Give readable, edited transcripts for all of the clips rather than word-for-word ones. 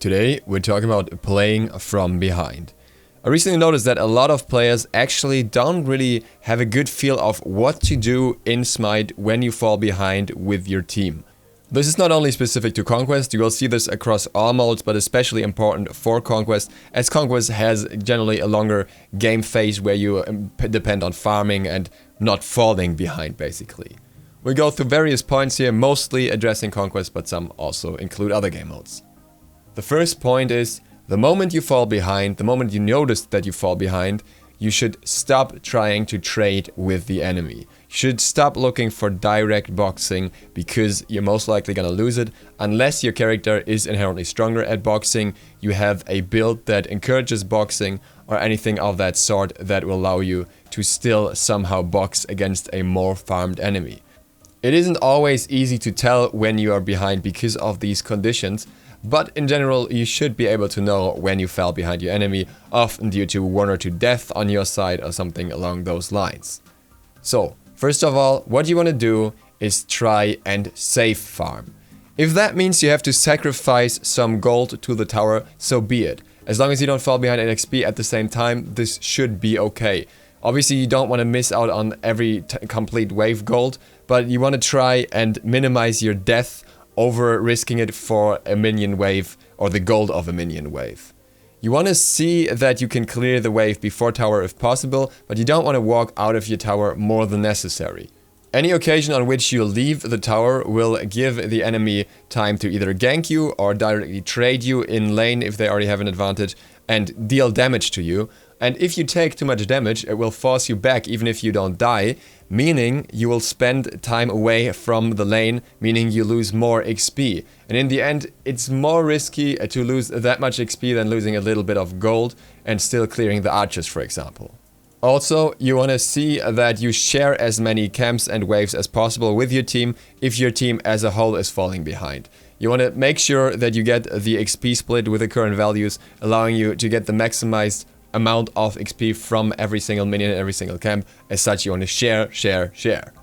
Today, we're talking about playing from behind. I recently noticed that a lot of players actually don't really have a good feel of what to do in Smite when you fall behind with your team. This is not only specific to Conquest, you will see this across all modes, but especially important for Conquest, as Conquest has generally a longer game phase where you depend on farming and not falling behind, basically. We go through various points here, mostly addressing Conquest, but some also include other game modes. The first point is, the moment you fall behind, the moment you notice that you fall behind, you should stop trying to trade with the enemy. You should stop looking for direct boxing because you're most likely gonna lose it. Unless your character is inherently stronger at boxing, you have a build that encourages boxing or anything of that sort that will allow you to still somehow box against a more farmed enemy. It isn't always easy to tell when you are behind because of these conditions, but in general you should be able to know when you fell behind your enemy, often due to 1 or 2 deaths on your side or something along those lines. So, first of all, what you want to do is try and safe farm. If that means you have to sacrifice some gold to the tower, so be it. As long as you don't fall behind in XP at the same time, this should be okay. Obviously you don't want to miss out on every complete wave gold, but you want to try and minimize your death over risking it for a minion wave or the gold of a minion wave. You want to see that you can clear the wave before tower if possible, but you don't want to walk out of your tower more than necessary. Any occasion on which you leave the tower will give the enemy time to either gank you or directly trade you in lane if they already have an advantage and deal damage to you. And if you take too much damage, it will force you back even if you don't die, meaning you will spend time away from the lane, meaning you lose more XP. And in the end, it's more risky to lose that much XP than losing a little bit of gold and still clearing the archers, for example. Also, you want to see that you share as many camps and waves as possible with your team if your team as a whole is falling behind. You want to make sure that you get the XP split with the current values, allowing you to get the maximized amount of XP from every single minion and every single camp. As such, you want to share.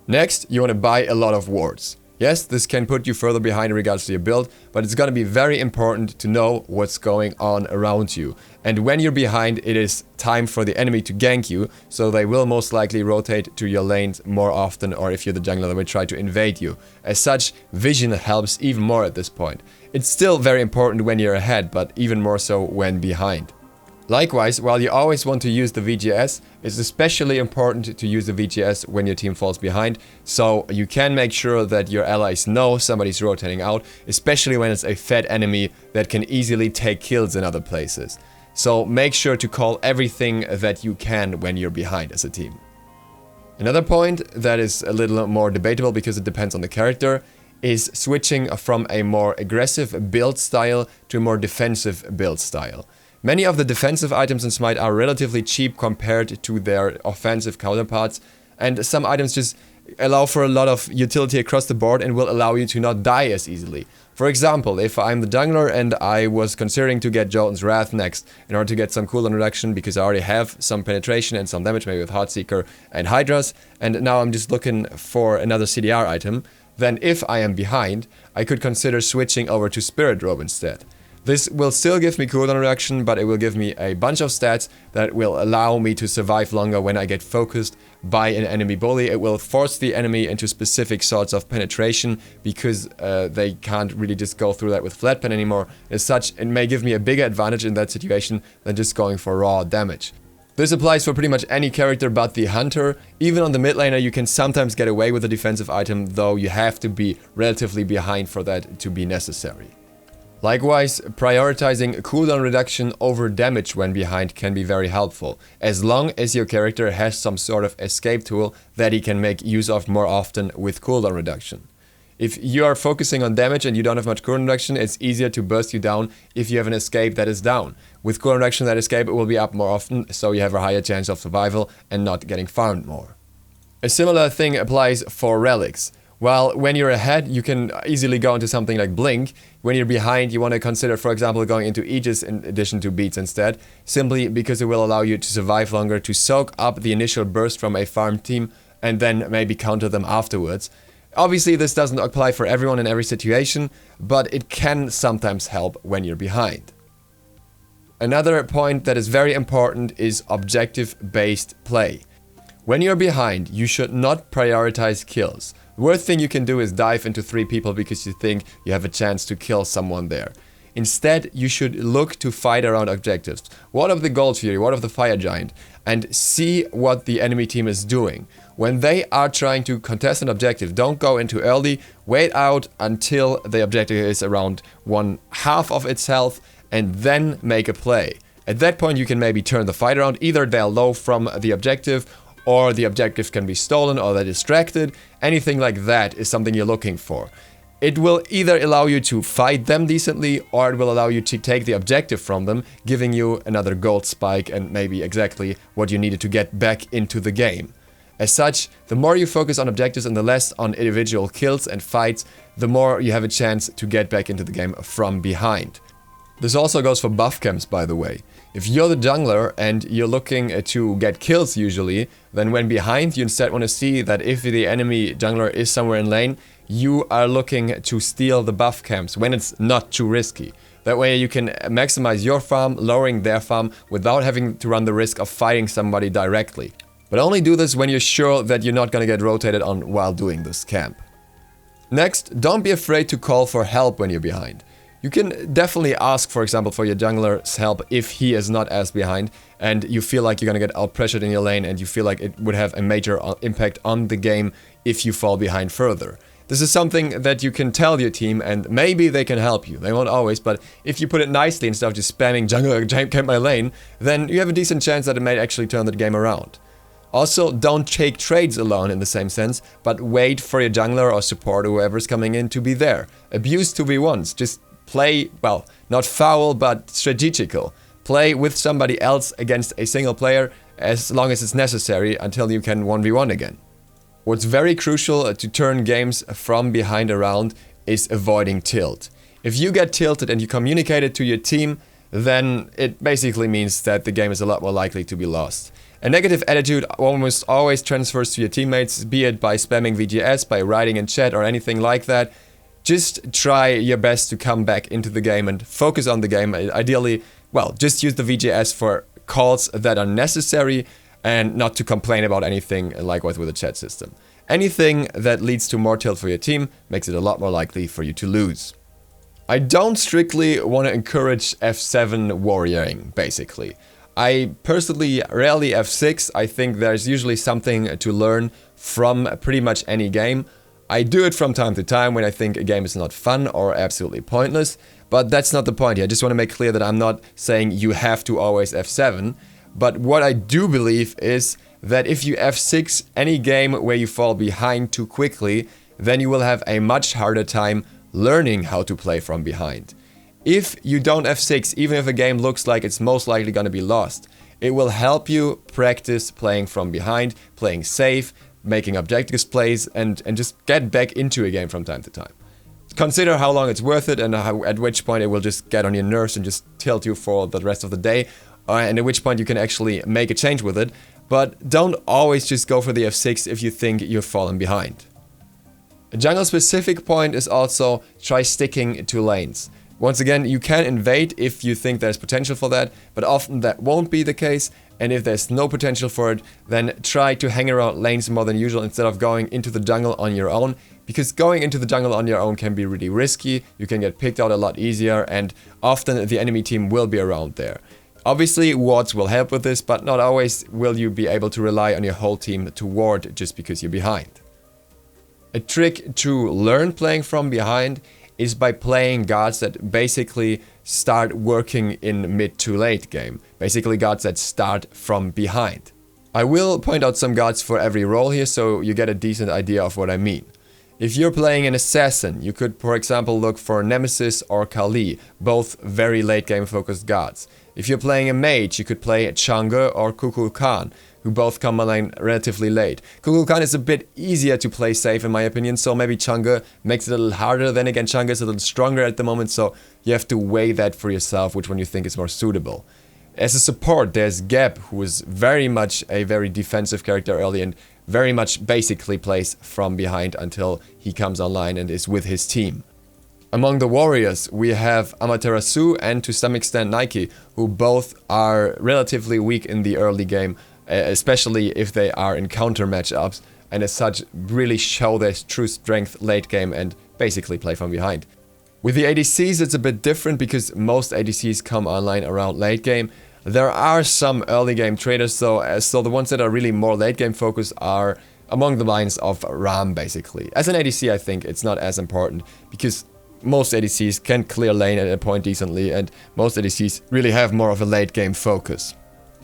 Next, you want to buy a lot of wards. Yes, this can put you further behind in regards to your build, but it's going to be very important to know what's going on around you. And when you're behind, it is time for the enemy to gank you, so they will most likely rotate to your lanes more often, or if you're the jungler, they will try to invade you. As such, vision helps even more at this point. It's still very important when you're ahead, but even more so when behind. Likewise, while you always want to use the VGS, it's especially important to use the VGS when your team falls behind, so you can make sure that your allies know somebody's rotating out, especially when it's a fed enemy that can easily take kills in other places. So make sure to call everything that you can when you're behind as a team. Another point that is a little more debatable because it depends on the character is switching from a more aggressive build style to a more defensive build style. Many of the defensive items in Smite are relatively cheap compared to their offensive counterparts, and some items just allow for a lot of utility across the board and will allow you to not die as easily. For example, if I'm the jungler and I was considering to get Jotun's Wrath next in order to get some cooldown reduction because I already have some penetration and some damage maybe with Heartseeker and Hydras, and now I'm just looking for another CDR item, then if I am behind, I could consider switching over to Spirit Robe instead. This will still give me cooldown reduction, but it will give me a bunch of stats that will allow me to survive longer when I get focused by an enemy bully. It will force the enemy into specific sorts of penetration because they can't really just go through that with flat pen anymore. As such, it may give me a bigger advantage in that situation than just going for raw damage. This applies for pretty much any character but the hunter. Even on the mid laner you can sometimes get away with a defensive item, though you have to be relatively behind for that to be necessary. Likewise, prioritizing cooldown reduction over damage when behind can be very helpful, as long as your character has some sort of escape tool that he can make use of more often with cooldown reduction. If you are focusing on damage and you don't have much cooldown reduction, it's easier to burst you down if you have an escape that is down. With cooldown reduction, that escape will be up more often, so you have a higher chance of survival and not getting farmed more. A similar thing applies for Relics. While when you're ahead, you can easily go into something like Blink. When you're behind, you want to consider, for example, going into Aegis in addition to Beats instead, simply because it will allow you to survive longer, to soak up the initial burst from a farm team, and then maybe counter them afterwards. Obviously, this doesn't apply for everyone in every situation, but it can sometimes help when you're behind. Another point that is very important is objective-based play. When you're behind, you should not prioritize kills. The worst thing you can do is dive into 3 people because you think you have a chance to kill someone there. Instead, you should look to fight around objectives. What of the Gold Fury, what of the Fire Giant, and see what the enemy team is doing. When they are trying to contest an objective, don't go into early, wait out until the objective is around 1/2 of its health, and then make a play. At that point you can maybe turn the fight around, either they're low from the objective, or the objective can be stolen, or they're distracted. Anything like that is something you're looking for. It will either allow you to fight them decently, or it will allow you to take the objective from them, giving you another gold spike and maybe exactly what you needed to get back into the game. As such, the more you focus on objectives and the less on individual kills and fights, the more you have a chance to get back into the game from behind. This also goes for buff camps, by the way. If you're the jungler and you're looking to get kills usually, then when behind you instead want to see that if the enemy jungler is somewhere in lane, you are looking to steal the buff camps when it's not too risky. That way you can maximize your farm, lowering their farm without having to run the risk of fighting somebody directly. But only do this when you're sure that you're not gonna get rotated on while doing this camp. Next, don't be afraid to call for help when you're behind. You can definitely ask, for example, for your jungler's help if he is not as behind and you feel like you're gonna get out-pressured in your lane and you feel like it would have a major impact on the game if you fall behind further. This is something that you can tell your team and maybe they can help you. They won't always, but if you put it nicely instead of just spamming jungler camp my lane, then you have a decent chance that it may actually turn the game around. Also, don't take trades alone in the same sense, but wait for your jungler or support or whoever's coming in to be there. Abuse 2v1s, just play, well, not foul, but strategical. Play with somebody else against a single player as long as it's necessary until you can 1v1 again. What's very crucial to turn games from behind around is avoiding tilt. If you get tilted and you communicate it to your team, then it basically means that the game is a lot more likely to be lost. A negative attitude almost always transfers to your teammates, be it by spamming VGS, by writing in chat or anything like that. Just try your best to come back into the game and focus on the game. Ideally, well, just use the VGS for calls that are necessary and not to complain about anything, likewise with the chat system. Anything that leads to more tilt for your team makes it a lot more likely for you to lose. I don't strictly want to encourage F7 warrioring, basically. I personally rarely F6. I think there's usually something to learn from pretty much any game. I do it from time to time when I think a game is not fun or absolutely pointless, but that's not the point here. I just want to make clear that I'm not saying you have to always F7, but what I do believe is that if you F6 any game where you fall behind too quickly, then you will have a much harder time learning how to play from behind. If you don't F6, even if a game looks like it's most likely going to be lost, it will help you practice playing from behind, playing safe, making objectives plays, and just get back into a game from time to time. Consider how long it's worth it and at which point it will just get on your nerves and just tilt you for the rest of the day, and at which point you can actually make a change with it. But don't always just go for the F6 if you think you've fallen behind. A jungle specific point is also try sticking to lanes. Once again, you can invade if you think there's potential for that, but often that won't be the case, and if there's no potential for it, then try to hang around lanes more than usual instead of going into the jungle on your own, because going into the jungle on your own can be really risky, you can get picked out a lot easier, and often the enemy team will be around there. Obviously, wards will help with this, but not always will you be able to rely on your whole team to ward just because you're behind. A trick to learn playing from behind is by playing guards that basically start working in mid to late game. Basically guards that start from behind. I will point out some guards for every role here so you get a decent idea of what I mean. If you're playing an assassin, you could for example look for Nemesis or Kali, both very late game focused guards. If you're playing a mage, you could play Chang'e or Kukulkan, who both come online relatively late. Kukulkan is a bit easier to play safe in my opinion, so maybe Chang'e makes it a little harder. Then again, Chang'e is a little stronger at the moment, so you have to weigh that for yourself, which one you think is more suitable. As a support, there's Geb, who is very much a very defensive character early and very much basically plays from behind until he comes online and is with his team. Among the warriors, we have Amaterasu and to some extent Nike, who both are relatively weak in the early game, especially if they are in counter matchups, and as such really show their true strength late game and basically play from behind. With the ADCs, it's a bit different because most ADCs come online around late game. There are some early game traders though, so the ones that are really more late game focused are among the lines of Ram basically. As an ADC, I think it's not as important because most ADCs can clear lane at a point decently, and most ADCs really have more of a late game focus.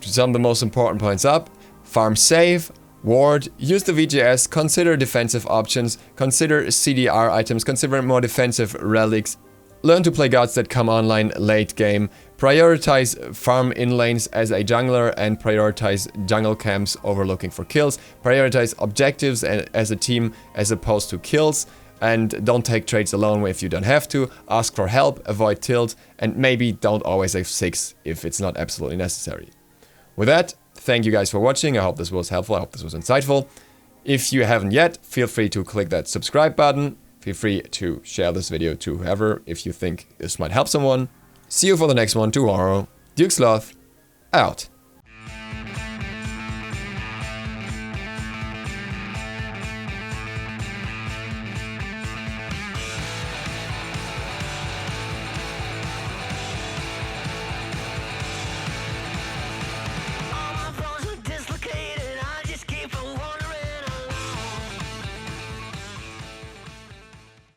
To sum the most important points up: farm safe, ward, use the VGS, consider defensive options, consider CDR items, consider more defensive relics, learn to play gods that come online late game, prioritize farm in lanes as a jungler and prioritize jungle camps over looking for kills, prioritize objectives as a team as opposed to kills, and don't take trades alone if you don't have to, ask for help, avoid tilt, and maybe don't always have 6 if it's not absolutely necessary. With that, thank you guys for watching. I hope this was helpful, I hope this was insightful. If you haven't yet, feel free to click that subscribe button. Feel free to share this video to whoever if you think this might help someone. See you for the next one tomorrow. Duke Sloth, out.